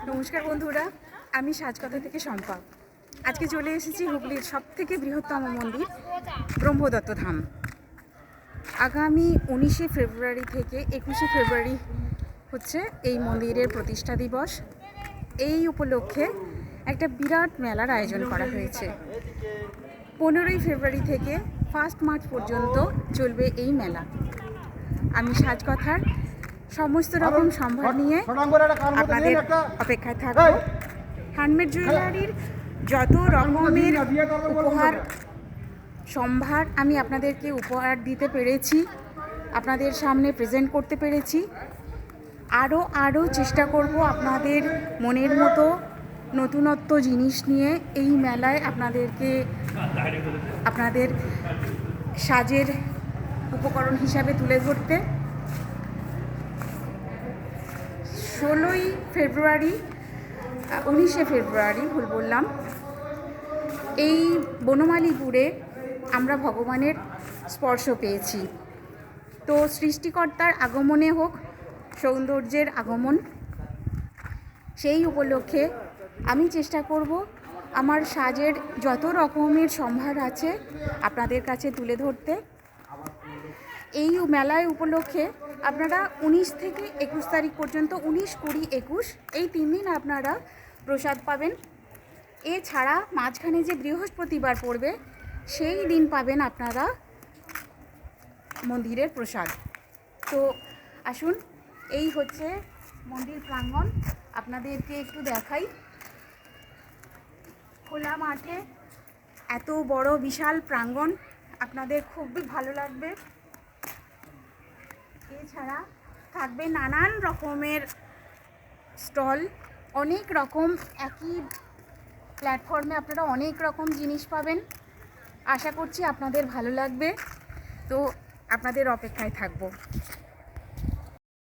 নমস্কার বন্ধুরা, আমি সাজকথা থেকে শম্পা। আজকে চলে এসেছি হুগলির সবথেকে বৃহত্তম মন্দির ব্রহ্মদত্ত ধাম। আগামী 19শে ফেব্রুয়ারি থেকে 21শে ফেব্রুয়ারি হচ্ছে এই মন্দিরের প্রতিষ্ঠা দিবস। এই উপলক্ষে একটা বিরাট মেলার আয়োজন করা হয়েছে। 15ই ফেব্রুয়ারি থেকে 1 মার্চ পর্যন্ত চলবে এই মেলা। আমি সাজকথার সমস্ত রকম সম্ভার নিয়ে আপনাদের অপেক্ষায় থাকবো। হ্যান্ডমেড জুয়েলারির যত রকমের উপহার সম্ভার আমি আপনাদেরকে উপহার দিতে পেরেছি, আপনাদের সামনে প্রেজেন্ট করতে পেরেছি। আরও চেষ্টা করব আপনাদের মনের মতো নতুনত্ব জিনিস নিয়ে এই মেলায় আপনাদের সাজের উপকরণ হিসাবে তুলে ধরতে। 19শে ফেব্রুয়ারি ভুল বললাম, এই বনমালীপুরে আমরা ভগবানের স্পর্শ পেয়েছি। তো সৃষ্টিকর্তার আগমনে হোক সৌন্দর্যের আগমন, সেই উপলক্ষে আমি চেষ্টা করব আমার সাজের যত রকমের সম্ভার আছে আপনাদের কাছে তুলে ধরতে। এই মেলায় উপলক্ষে আপনারা 19 থেকে 21 তারিখ পর্যন্ত 19, 20, 21 এই 3 দিন আপনারা প্রসাদ পাবেন। এছাড়া মাঝখানে যে বৃহস্পতিবার পড়বে সেই দিন পাবেন আপনারা মন্দিরের প্রসাদ। তো আসুন, এই হচ্ছে মন্দির প্রাঙ্গণ, আপনাদেরকে একটু দেখাই। খোলা মাঠে এত বড় বিশাল প্রাঙ্গণ আপনাদের খুবই ভালো লাগবে। এছাড়া থাকবে নানান রকমের স্টল, অনেক রকম একই প্ল্যাটফর্মে আপনারা অনেক রকম জিনিস পাবেন। আশা করছি আপনাদের ভালো লাগবে। তো আপনাদের অপেক্ষায় থাকবো।